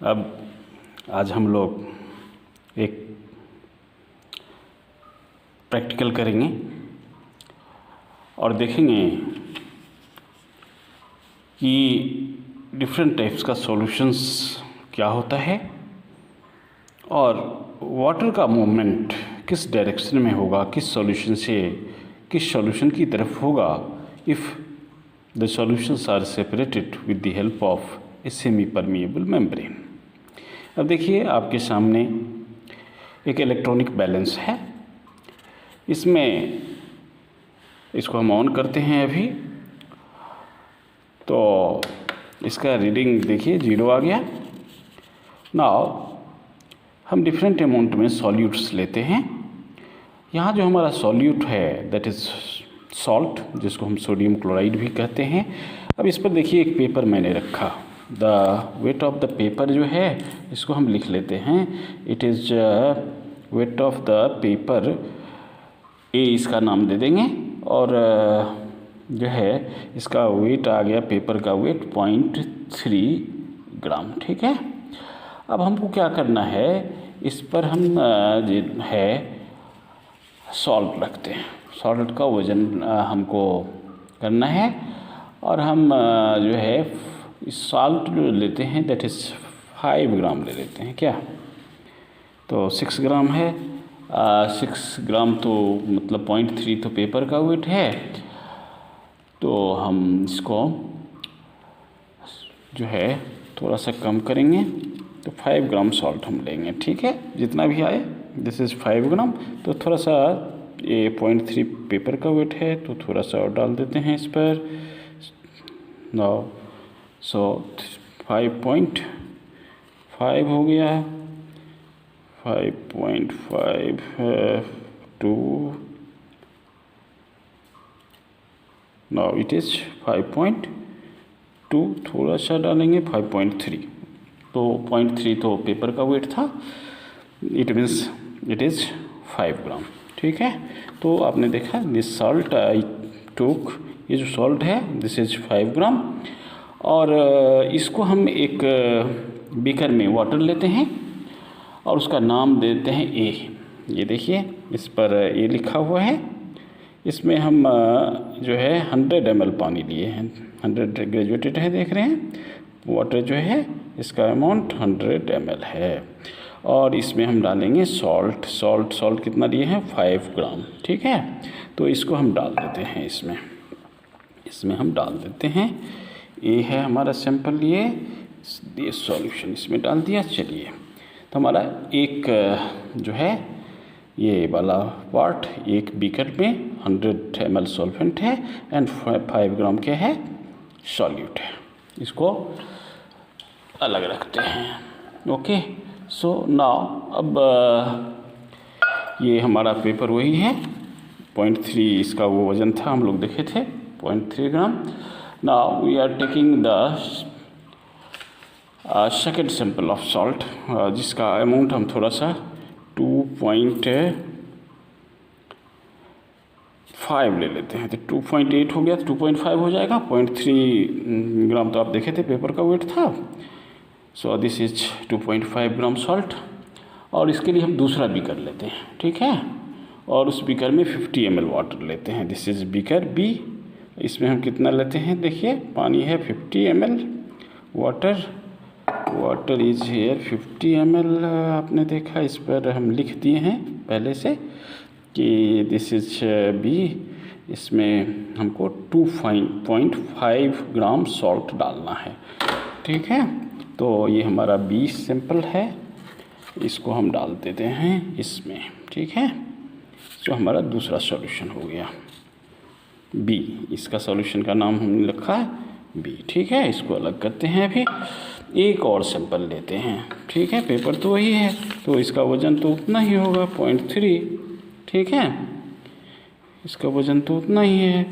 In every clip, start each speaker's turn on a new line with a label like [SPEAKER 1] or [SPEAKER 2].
[SPEAKER 1] अब आज हम लोग एक प्रैक्टिकल करेंगे और देखेंगे कि डिफरेंट टाइप्स का सॉल्यूशंस क्या होता है और वाटर का मूवमेंट किस डायरेक्शन में होगा, किस सॉल्यूशन से किस सॉल्यूशन की तरफ होगा if the solutions are separated with the help of a semi permeable membrane. अब देखिए आपके सामने एक इलेक्ट्रॉनिक बैलेंस है, इसमें इसको हम ऑन करते हैं अभी तो इसका रीडिंग देखिए 0 आ गया। नाउ हम डिफरेंट अमाउंट में सॉल्यूट्स लेते हैं। यहाँ जो हमारा सॉल्यूट है दैट इज़ सॉल्ट, जिसको हम सोडियम क्लोराइड भी कहते हैं। अब इस पर देखिए एक पेपर मैंने रखा, the weight of the paper जो है इसको हम लिख लेते हैं, it is weight of the paper, A इसका नाम दे देंगे और जो है इसका वेट आ गया, पेपर का वेट 0.3 ग्राम। ठीक है, अब हमको क्या करना है, इस पर हम जो है सॉल्ट रखते हैं, सॉल्ट का वज़न हमको करना है और हम जो है इस सॉल्ट जो लेते हैं दैट इज़ 5 ग्राम ले लेते हैं क्या, तो 6 ग्राम है। 6 ग्राम तो मतलब 0.3 तो पेपर का वेट है, तो हम इसको जो है थोड़ा सा कम करेंगे तो 5 ग्राम सॉल्ट हम लेंगे। ठीक है, जितना भी आए, दिस इज़ 5 ग्राम, तो थोड़ा सा ये 0.3 पेपर का वेट है तो थोड़ा सा और डाल देते हैं इस पर। नाउ सो 5.5 हो गया, 5.5 टू, नाउ इट इज़ 5.2, थोड़ा सा डालेंगे 5.3, तो 0.3 तो पेपर का वेट था, इट मीन्स इट इज़ 5 ग्राम। ठीक है, तो आपने देखा दिस सॉल्ट आई टुक, ये जो सॉल्ट है दिस इज़ 5 ग्राम और इसको हम एक बीकर में वाटर लेते हैं और उसका नाम देते हैं ए। ये देखिए इस पर ए लिखा हुआ है, इसमें हम जो है 100 ml पानी लिए हैं, 100 ग्रेजुएटेड है, देख रहे हैं वाटर जो है इसका अमाउंट 100 ml है और इसमें हम डालेंगे सॉल्ट कितना लिए हैं 5 ग्राम। ठीक है, तो इसको हम डाल देते हैं इसमें हम डाल देते हैं, ये है हमारा सैंपल, ये सॉल्यूशन इसमें डाल दिया। चलिए, तो हमारा एक जो है ये वाला पार्ट एक बीकर में 100 ml सॉल्वेंट है एंड 5 ग्राम के है सॉल्यूट है, इसको अलग रखते हैं। ओके, सो नाउ अब ये हमारा पेपर वही है, 0.3 इसका वो वज़न था, हम लोग देखे थे 0.3 gram. Now we are taking the second sample of salt, जिसका अमाउंट हम थोड़ा सा 2.5 ले लेते हैं, तो 2.8 हो गया तो 2.5 हो जाएगा, 0.3 ग्राम तो आप देखे थे पेपर का वेट था। So this is 2.5 gram salt और इसके लिए हम दूसरा बीकर लेते हैं। ठीक है, और उस बीकर में 50 ml वाटर लेते हैं, दिस इज़ बीकर बी। इसमें हम कितना लेते हैं, देखिए पानी है 50 ml, water is here 50 ml। आपने देखा इस पर हम लिख दिए हैं पहले से कि दिस इज बी, इसमें हमको 2.5 ग्राम सॉल्ट डालना है। ठीक है, तो ये हमारा बी सैंपल है, इसको हम डाल देते हैं इसमें। ठीक है, तो हमारा दूसरा सॉल्यूशन हो गया बी, इसका सॉल्यूशन का नाम हमने रखा है बी। ठीक है, इसको अलग करते हैं। अभी एक और सैंपल लेते हैं। ठीक है, पेपर तो वही है तो इसका वज़न तो उतना ही होगा 0.3। ठीक है, इसका वज़न तो उतना ही है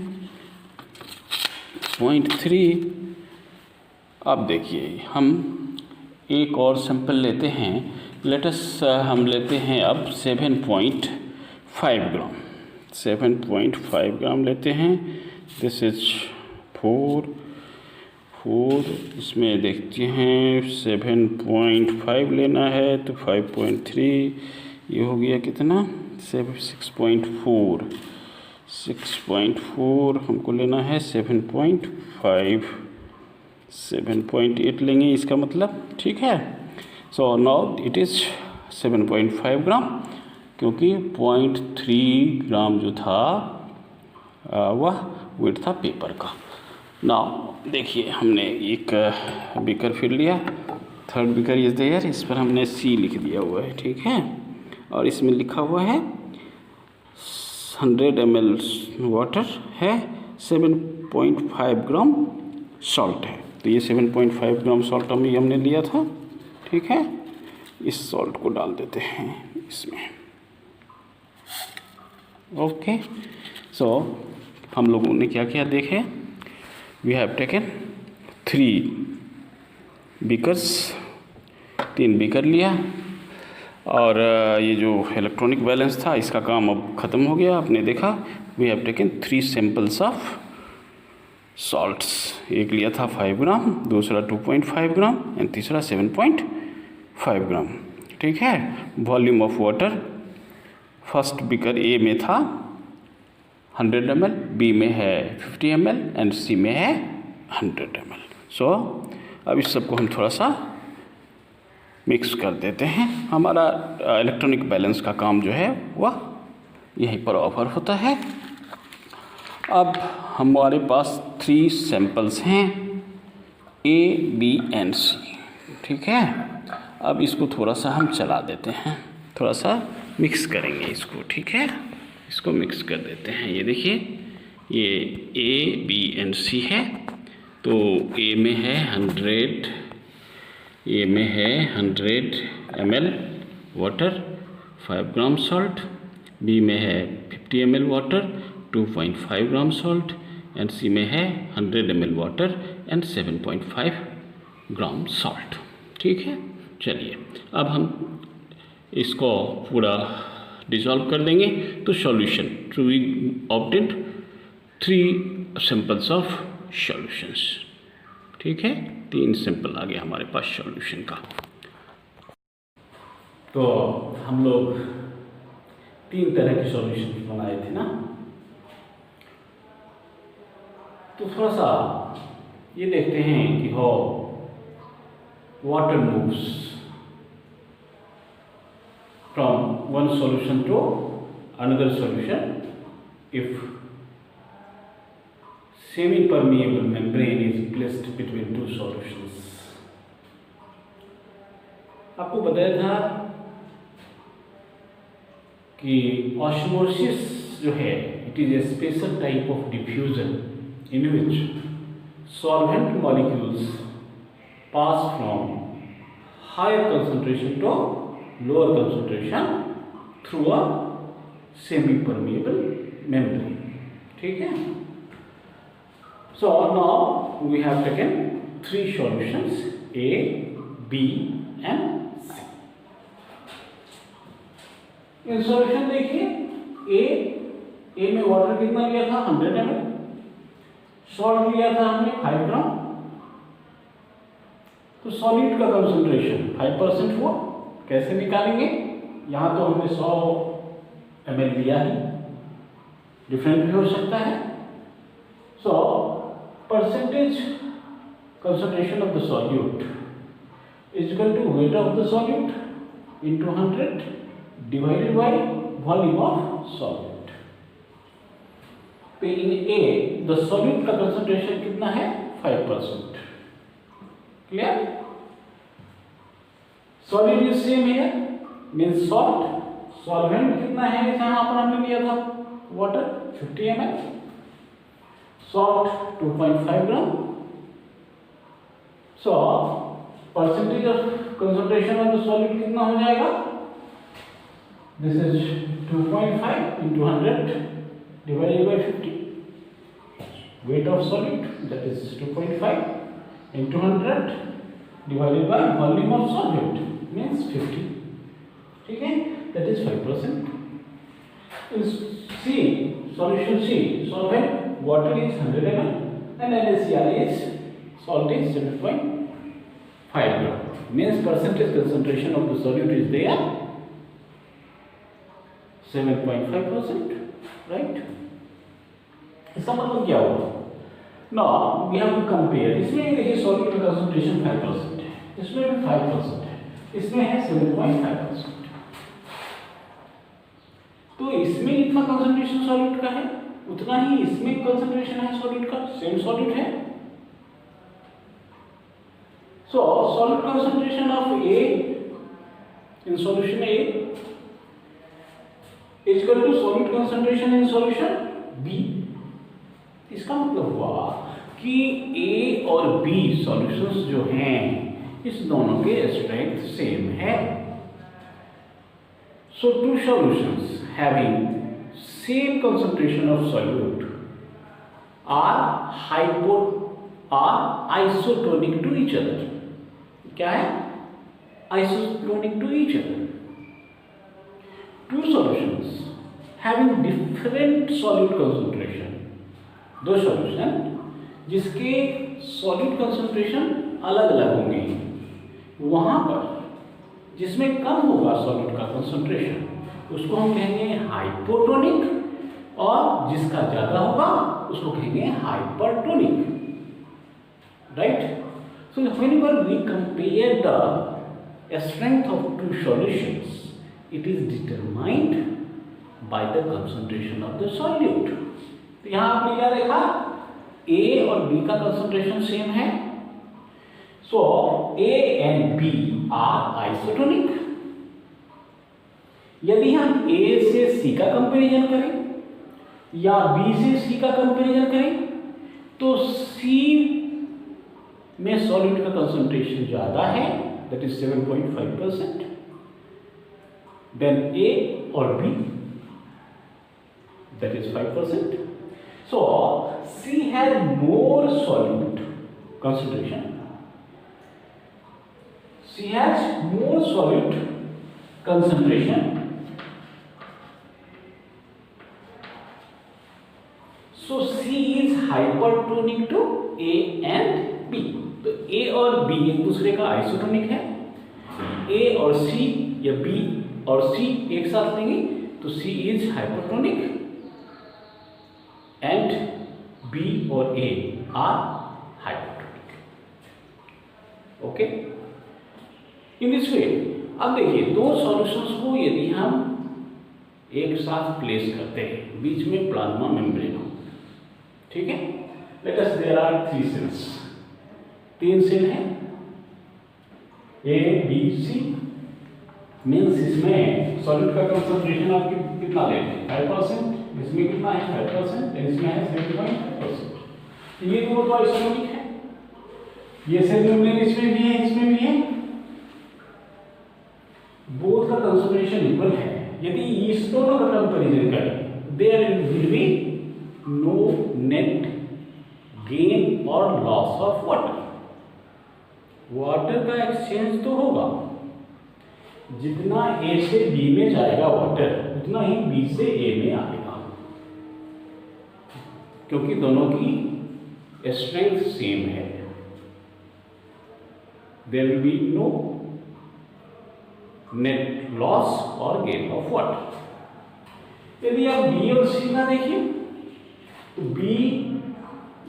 [SPEAKER 1] 0.3। अब देखिए हम एक और सैंपल लेते हैं, लेटस हम लेते हैं अब 7.5 ग्राम, 7.5 ग्राम लेते हैं, दिस इज 4, इसमें देखते हैं 7.5 लेना है तो 5.3, ये हो गया कितना 6.4, 6.4 हमको लेना है 7.5, 7.8 लेंगे इसका मतलब, ठीक है। सो नाउ इट इज़ 7.5 ग्राम, क्योंकि 0.3 ग्राम जो था वह वेट था पेपर का। नाउ देखिए हमने एक बीकर फिर लिया, थर्ड बीकर इज देयर, इस पर हमने सी लिख दिया हुआ है, ठीक है। और इसमें लिखा हुआ है 100 ml वाटर है, 7.5 ग्राम सॉल्ट है। तो ये 7.5 ग्राम सॉल्ट हमने लिया था, ठीक है। इस सॉल्ट को डाल देते हैं इसमें, ओके। सो हम लोगों ने क्या क्या देखे, we have taken 3 beakers, 3 beaker लिया, और ये जो इलेक्ट्रॉनिक बैलेंस था इसका काम अब ख़त्म हो गया। आपने देखा we have taken 3 samples of salts, एक लिया था 5 ग्राम, दूसरा 2.5 ग्राम एंड तीसरा 7.5 ग्राम, ठीक है। Volume of water first beaker A में था 100 ml, बी में है 50 ml एंड सी में है 100 ml। सो अब इस सबको हम थोड़ा सा मिक्स कर देते हैं। हमारा इलेक्ट्रॉनिक बैलेंस का काम जो है वह यहीं पर ऑफर होता है। अब हमारे पास 3 सैंपल्स हैं ए, बी एंड सी, ठीक है। अब इसको थोड़ा सा हम चला देते हैं, थोड़ा सा मिक्स करेंगे इसको, ठीक है। इसको मिक्स कर देते हैं। ये देखिए ये ए, बी एंड सी है। तो ए में है 100, ए में है 100 ml water, 5 gram salt, B में है 50 ml water, 2.5 gram salt and C में है 100 ml water and 7.5 gram salt, ठीक है। चलिए अब हम इसको पूरा डिसॉल्व कर देंगे। तो सॉल्यूशन, तो we obtained 3 samples of solutions, ठीक है। 3 सैंपल आ गया हमारे पास सॉल्यूशन का। तो हम लोग 3 तरह के सॉल्यूशन बनाए थे ना, तो थोड़ा सा ये देखते हैं कि how water moves from one solution to another solution if semi-permeable membrane is placed between 2 solutions। आपको बताया था कि ऑस्मोसिस जो है it is a special type of diffusion in which solvent molecules pass from higher concentration to lower concentration through a semi-permeable membrane, ठीक है। So now we have taken 3 solutions A, B and C। In solution देखिए ए में water कितना लिया था 100 ml, salt लिया था हमने 5 ग्राम, तो सॉलिड का कंसंट्रेशन 5% हुआ। कैसे निकालेंगे, यहाँ तो हमने 100 ml लिया ही, डिफरेंट भी हो सकता है। So percentage concentration of the solute is equal to weight of the solute into 100 divided by volume of solute. तो इन ए द सॉल्यूट का कंसंट्रेशन कितना है 5%, clear. Solid is same here, means salt, solvent कितना है यहाँ पर हमने लिया था water 50 ml, salt 2.5 gram. So percentage of concentration of the solid कितना हो जाएगा, this is 2.5 into 100 divided by 50, weight of solid that is 2.5 into 100 divided by volume of solid means 50, ठीक है, that is 5%. C, solution C, solvent water is 100 ml and NaCl is salt is 7.5 gram. Means percentage concentration of the solute is there 7.5%, right? इसका मतलब क्या होगा? Now we have to compare. इसमें देखिए solute concentration 5% है, इसमें भी 5% है, इसमें है 7.5%. तो इसमें इतना कंसंट्रेशन सॉल्यूट का है, उतना ही इसमें कंसंट्रेशन है सॉल्यूट का, सेम सॉल्यूट है. So solute concentration of A in solution A is equal to solute concentration in solution B. इसका मतलब हुआ कि A और B सॉल्यूशंस जो हैं इस दोनों के स्ट्रेंथ सेम है. So two solutions having same concentration of solute are isotonic to each other. क्या है? Isotonic to each other. Two solutions having different solute concentration. दो solution जिसके solute concentration अलग अलग होंगे, वहां पर जिसमें कम होगा सॉल्यूट का कंसंट्रेशन उसको हम कहेंगे हाइपोटोनिक, और जिसका ज्यादा होगा उसको कहेंगे hypertonic, right? So whenever we compare the strength of two solutions it is determined by the concentration of the solute. तो यहां आपने क्या देखा? ए और बी का कंसंट्रेशन सेम है. So A and B are isotonic. यदि हम A से C का कंपैरिजन करें या B से C का कंपैरिजन करें तो C में सॉल्यूट का कंसंट्रेशन ज्यादा है, that is 7.5%, then A और B that is 5%. So C has more solute concentration. C has more solute concentration. So C is hypertonic to A and B. तो A और B एक दूसरे का आइसोटोनिक है. A और C या B और C एक साथ लेंगे तो C is hypertonic and B और A are hypertonic. Okay? In this way अब देखिए दो सॉल्यूशंस को यदि हम एक साथ प्लेस करते हैं, बीच में प्लाज्मा मेम्ब्रेन हो, ठीक है? Let us there are 3 cells, 3 cell हैं A B C. मीन्स इसमें सॉल्यूट का कंसंट्रेशन आप कितना लेते हैं? 5%. इसमें कितना है? 5%. इसमें है 7.5%. ये दोनों तो आइसोटोनिक है. ये सेल मेम्ब्रेन इसमें भी है, इसमें भी है. बोथ का कंसंट्रेशन इक्वल है. यदि इस दोनों का कंपैरिजन करें there will be no net gain और लॉस ऑफ वाटर. वाटर का एक्सचेंज तो होगा, जितना A से B में जाएगा वाटर उतना ही B से A में आएगा, क्योंकि दोनों की स्ट्रेंथ सेम है. There will be no net loss और गेन ऑफ वाटर. यदि आप B और C का देखिए तो B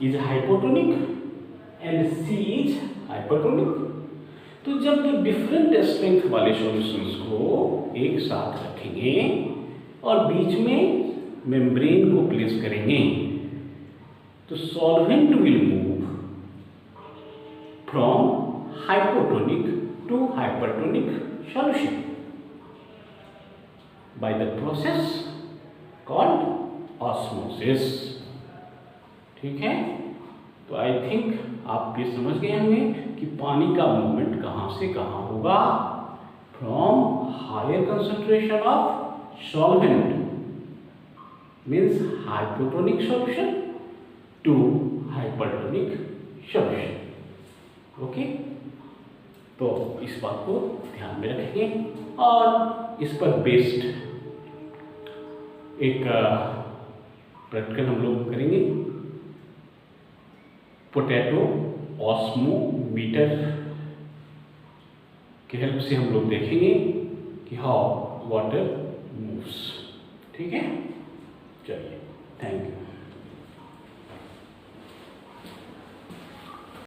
[SPEAKER 1] is hypotonic and C is hypertonic. तो जब डिफरेंट स्ट्रेंथ वाले सॉल्यूशंस को एक साथ रखेंगे और बीच में मेम्ब्रेन को प्लेस करेंगे तो solvent will move from hypotonic to hypertonic solution by the process called osmosis. ठीक है? तो आई थिंक आप ये समझ गए होंगे कि पानी का मूवमेंट कहाँ से कहाँ होगा. From higher concentration of solvent means hypotonic solution to hypertonic solution. Okay, तो इस बात को ध्यान में रखेंगे और इस पर बेस्ड एक प्रैक्टिकल हम लोग करेंगे. पोटैटो ऑस्मोमीटर की हेल्प से हम लोग देखेंगे कि हाउ वाटर मूव्स। ठीक है, चलिए।